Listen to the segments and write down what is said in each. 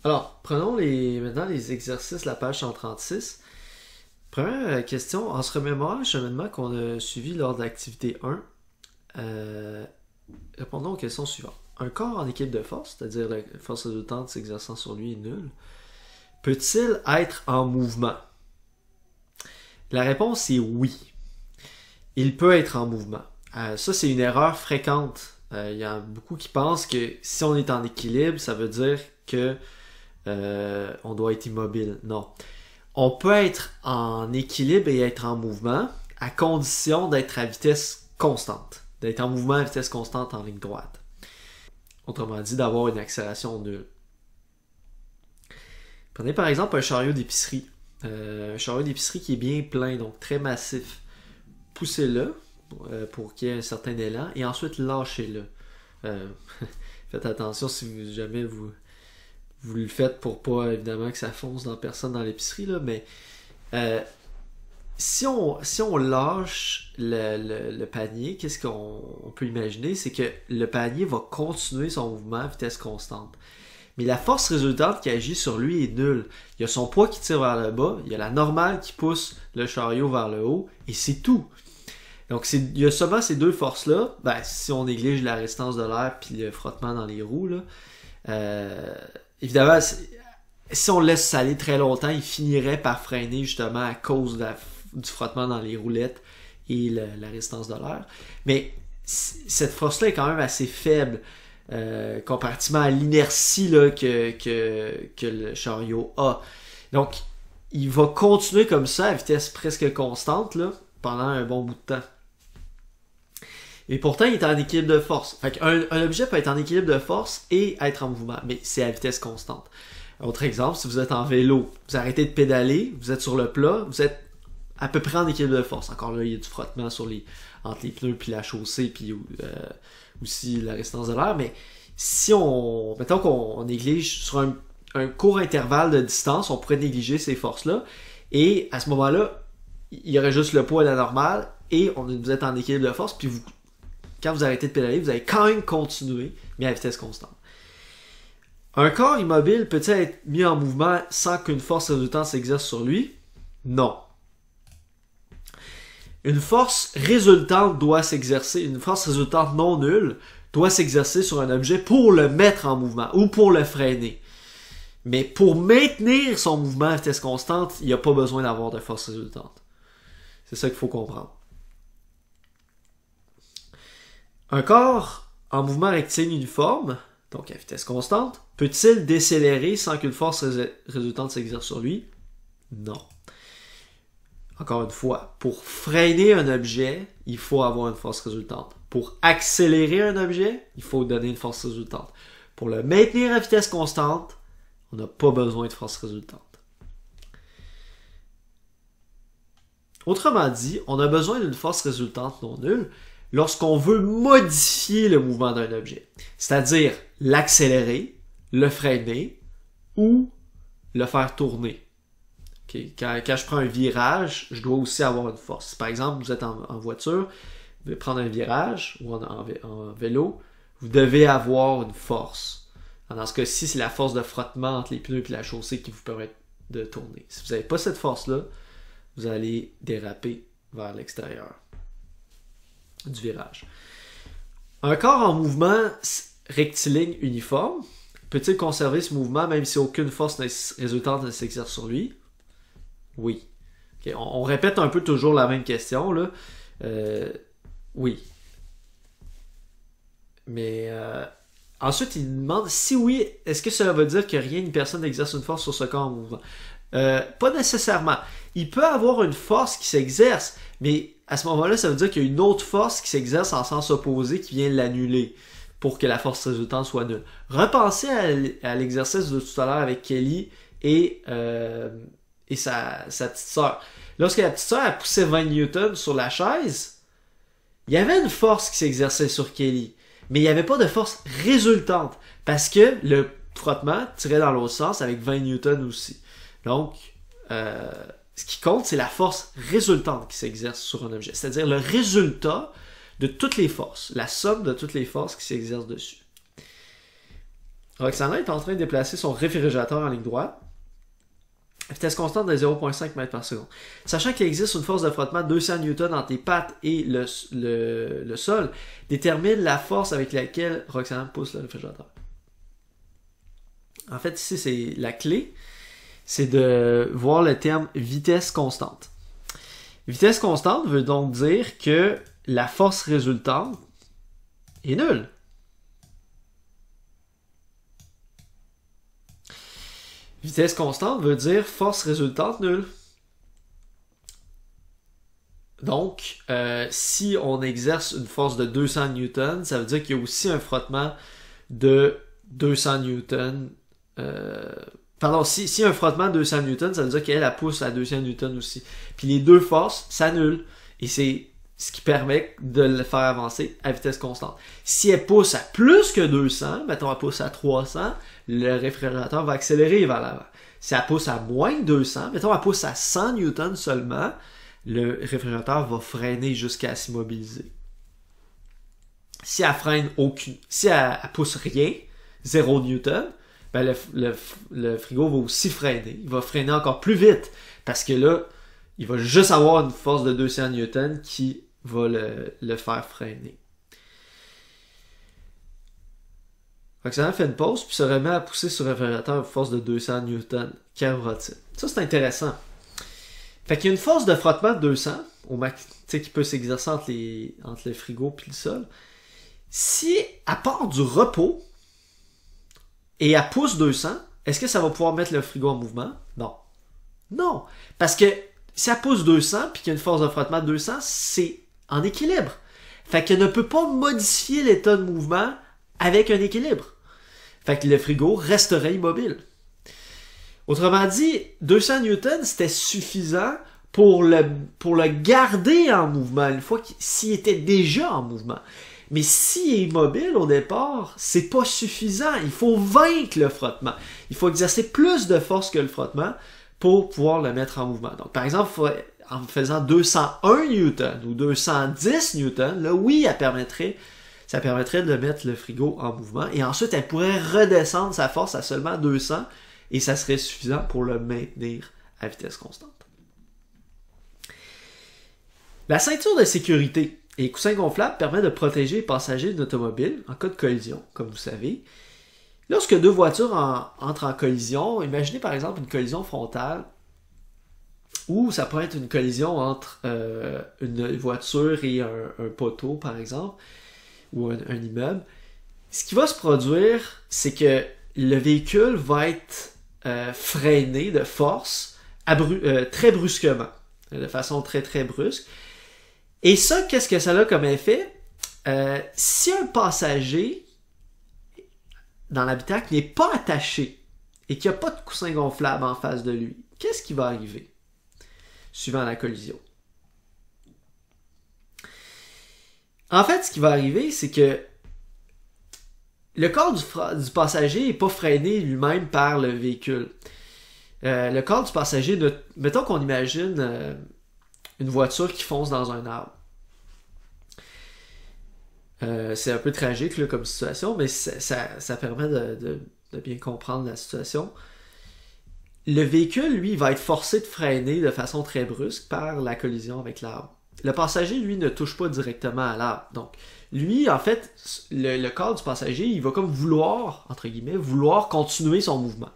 Alors, prenons maintenant les exercices de la page 136. Première question, en se remémorant le cheminement qu'on a suivi lors de l'activité 1, répondons aux questions suivantes. Un corps en équipe de force, c'est-à-dire la force résultante s'exerçant sur lui est nulle, peut-il être en mouvement? La réponse est oui. Il peut être en mouvement. Ça, c'est une erreur fréquente. Il y a beaucoup qui pensent que si on est en équilibre, ça veut dire que on doit être immobile. Non. On peut être en équilibre et être en mouvement à condition d'être à vitesse constante. D'être en mouvement à vitesse constante en ligne droite. Autrement dit, d'avoir une accélération nulle. Prenez par exemple un chariot d'épicerie. Un chariot d'épicerie qui est bien plein, donc très massif. Poussez-le pour qu'il y ait un certain élan et ensuite lâchez-le. Faites attention si jamais vous le faites pour pas évidemment que ça fonce dans personne dans l'épicerie, là, mais si on lâche le panier, qu'est-ce qu'on peut imaginer? C'est que le panier va continuer son mouvement à vitesse constante. Mais la force résultante qui agit sur lui est nulle. Il y a son poids qui tire vers le bas, il y a la normale qui pousse le chariot vers le haut, et c'est tout. Donc il y a seulement ces deux forces-là. Si on néglige la résistance de l'air puis le frottement dans les roues, là, évidemment, si on laisse ça aller très longtemps, il finirait par freiner justement à cause du frottement dans les roulettes et la résistance de l'air. Mais cette force-là est quand même assez faible comparativement à l'inertie là, que le chariot a. Donc, il va continuer comme ça à vitesse presque constante là, pendant un bon bout de temps. Et pourtant, il est en équilibre de force. Fait un objet peut être en équilibre de force et être en mouvement, mais c'est à vitesse constante. Autre exemple, si vous êtes en vélo, vous arrêtez de pédaler, vous êtes sur le plat, vous êtes à peu près en équilibre de force. Encore là, il y a du frottement entre les pneus puis la chaussée, puis aussi la résistance de l'air, mais si mettons qu'on néglige sur un court intervalle de distance, on pourrait négliger ces forces-là, et à ce moment-là, il y aurait juste le poids à la normale, et vous êtes en équilibre de force, puis quand vous arrêtez de pédaler, vous allez quand même continuer, mais à vitesse constante. Un corps immobile peut-il être mis en mouvement sans qu'une force résultante s'exerce sur lui? Non. Une force résultante doit s'exercer, une force résultante non nulle doit s'exercer sur un objet pour le mettre en mouvement ou pour le freiner. Mais pour maintenir son mouvement à vitesse constante, il n'y a pas besoin d'avoir de force résultante. C'est ça qu'il faut comprendre. Un corps en mouvement rectiligne uniforme, donc à vitesse constante, peut-il décélérer sans qu'une force résultante s'exerce sur lui? Non. Encore une fois, pour freiner un objet, il faut avoir une force résultante. Pour accélérer un objet, il faut donner une force résultante. Pour le maintenir à vitesse constante, on n'a pas besoin de force résultante. Autrement dit, on a besoin d'une force résultante non nulle lorsqu'on veut modifier le mouvement d'un objet, c'est-à-dire l'accélérer, le freiner ou le faire tourner. Okay. Quand je prends un virage, je dois aussi avoir une force. Par exemple, vous êtes en voiture, vous devez prendre un virage ou en vélo, vous devez avoir une force. Dans ce cas-ci, c'est la force de frottement entre les pneus et la chaussée qui vous permet de tourner. Si vous n'avez pas cette force-là, vous allez déraper vers l'extérieur du virage. Un corps en mouvement rectiligne uniforme peut-il conserver ce mouvement même si aucune force résultante ne s'exerce sur lui? Oui. Okay, on répète un peu toujours la même question, là. Oui. Mais ensuite, il demande si oui, est-ce que cela veut dire que rien ni personne n'exerce une force sur ce corps en mouvement? Pas nécessairement. Il peut avoir une force qui s'exerce, mais à ce moment-là, ça veut dire qu'il y a une autre force qui s'exerce en sens opposé qui vient l'annuler pour que la force résultante soit nulle. Repensez à l'exercice de tout à l'heure avec Kelly et sa petite sœur. Lorsque la petite sœur a poussé 20 newtons sur la chaise, il y avait une force qui s'exerçait sur Kelly, mais il n'y avait pas de force résultante parce que le frottement tirait dans l'autre sens avec 20 newtons aussi. Donc, ce qui compte, c'est la force résultante qui s'exerce sur un objet, c'est-à-dire le résultat de toutes les forces, la somme de toutes les forces qui s'exercent dessus. Roxana est en train de déplacer son réfrigérateur en ligne droite. Vitesse constante de 0,5 mètres par seconde. Sachant qu'il existe une force de frottement de 200 newtons entre tes pattes et le sol, détermine la force avec laquelle Roxana pousse le réfrigérateur. En fait, ici, c'est la clé, c'est de voir le terme vitesse constante. Vitesse constante veut donc dire que la force résultante est nulle. Vitesse constante veut dire force résultante nulle. Donc, si on exerce une force de 200 newtons, ça veut dire qu'il y a aussi un frottement de 200 newtons. Pardon, si un frottement de 200 newtons, ça veut dire qu'elle pousse à 200 newtons aussi. Puis les deux forces s'annulent. Et c'est ce qui permet de le faire avancer à vitesse constante. Si elle pousse à plus que 200, mettons elle pousse à 300, le réfrigérateur va accélérer vers l'avant. Si elle pousse à moins de 200, mettons elle pousse à 100 newtons seulement, le réfrigérateur va freiner jusqu'à s'immobiliser. Si elle freine si elle pousse rien, 0 newton, ben le frigo va aussi freiner. Il va freiner encore plus vite parce que là, il va juste avoir une force de 200 newtons qui va le faire freiner. Roxana fait une pause puis se remet à pousser sur le réfrigérateur à force de 200 newtons. Qu'arrivera-t-il? Ça, c'est intéressant. Fait qu'il y a une force de frottement de 200 qui peut s'exercer entre le frigo et le sol. Si elle part du repos et elle pousse 200, est-ce que ça va pouvoir mettre le frigo en mouvement? Non. Non. Parce que si elle pousse 200 puis qu'il y a une force de frottement de 200, c'est en équilibre. Fait qu'elle ne peut pas modifier l'état de mouvement avec un équilibre. Fait que le frigo resterait immobile. Autrement dit, 200 newtons, c'était suffisant pour le garder en mouvement, une fois s'il était déjà en mouvement. Mais s'il est immobile au départ, c'est pas suffisant. Il faut vaincre le frottement. Il faut exercer plus de force que le frottement pour pouvoir le mettre en mouvement. Donc, par exemple, en faisant 201 newtons ou 210 newtons, là, oui, ça permettrait de mettre le frigo en mouvement. Et ensuite, elle pourrait redescendre sa force à seulement 200 et ça serait suffisant pour le maintenir à vitesse constante. La ceinture de sécurité et les coussins gonflables permettent de protéger les passagers d'une automobile en cas de collision, comme vous savez. Lorsque deux voitures entrent en collision, imaginez par exemple une collision frontale ou ça peut être une collision entre une voiture et un poteau, par exemple, ou un immeuble. Ce qui va se produire, c'est que le véhicule va être freiné de force très brusquement, de façon très très brusque. Et ça, qu'est-ce que ça a comme effet? Si un passager dans l'habitacle n'est pas attaché et qu'il n'y a pas de coussin gonflable en face de lui, qu'est-ce qui va arriver suivant la collision? En fait, ce qui va arriver, c'est que le corps du passager n'est pas freiné lui-même par le véhicule. Le corps du passager, mettons qu'on imagine une voiture qui fonce dans un arbre. C'est un peu tragique là, comme situation, mais ça permet de bien comprendre la situation. Le véhicule, lui, va être forcé de freiner de façon très brusque par la collision avec l'arbre. Le passager, lui, ne touche pas directement à l'arbre. Donc, lui, en fait, le corps du passager, il va comme vouloir, entre guillemets, continuer son mouvement.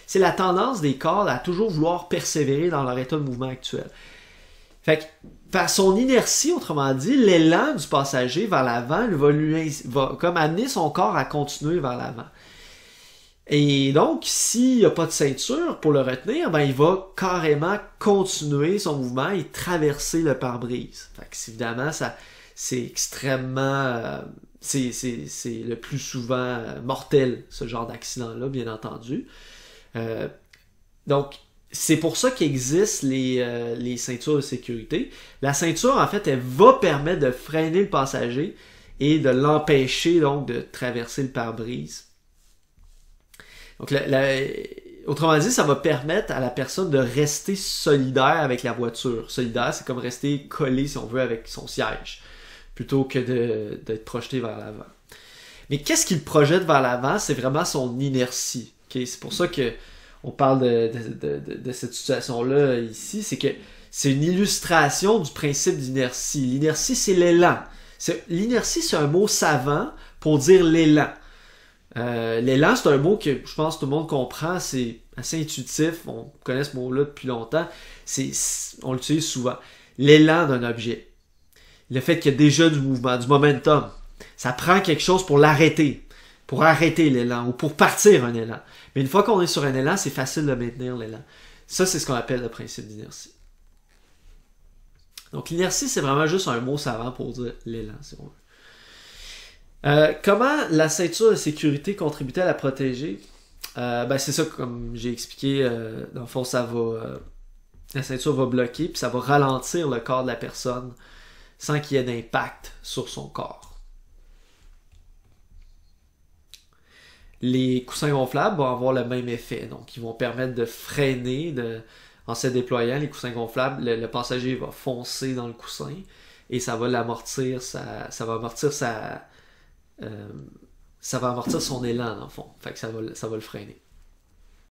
C'est la tendance des corps à toujours vouloir persévérer dans leur état de mouvement actuel. Fait que, par son inertie, autrement dit, l'élan du passager vers l'avant va comme amener son corps à continuer vers l'avant. Et donc, s'il n'y a pas de ceinture pour le retenir, ben il va carrément continuer son mouvement et traverser le pare-brise. Fait que, évidemment, c'est extrêmement... c'est le plus souvent mortel, ce genre d'accident-là, bien entendu. Donc, c'est pour ça qu'existent les ceintures de sécurité. La ceinture, en fait, elle va permettre de freiner le passager et de l'empêcher, donc, de traverser le pare-brise. Donc, autrement dit, ça va permettre à la personne de rester solidaire avec la voiture. Solidaire, c'est comme rester collé, si on veut, avec son siège, plutôt que d'être projeté vers l'avant. Mais qu'est-ce qui le projette vers l'avant? C'est vraiment son inertie. Okay? C'est pour ça que on parle de cette situation-là ici. C'est que c'est une illustration du principe d'inertie. L'inertie, c'est l'élan. L'inertie, c'est un mot savant pour dire l'élan. L'élan, c'est un mot que je pense que tout le monde comprend. C'est assez intuitif. On connaît ce mot-là depuis longtemps. On l'utilise souvent. L'élan d'un objet. Le fait qu'il y a déjà du mouvement, du momentum. Ça prend quelque chose pour l'arrêter. Pour arrêter l'élan ou pour partir un élan. Mais une fois qu'on est sur un élan, c'est facile de maintenir l'élan. Ça, c'est ce qu'on appelle le principe d'inertie. Donc l'inertie, c'est vraiment juste un mot savant pour dire l'élan, si on veut. Comment la ceinture de sécurité contribue-t-elle à protéger? C'est ça, comme j'ai expliqué, dans le fond, la ceinture va bloquer, puis ça va ralentir le corps de la personne sans qu'il y ait d'impact sur son corps. Les coussins gonflables vont avoir le même effet. Donc, ils vont permettre de freiner en se déployant. Les coussins gonflables, le passager va foncer dans le coussin et ça va l'amortir, ça va amortir son élan, dans le fond. Fait que ça va le freiner.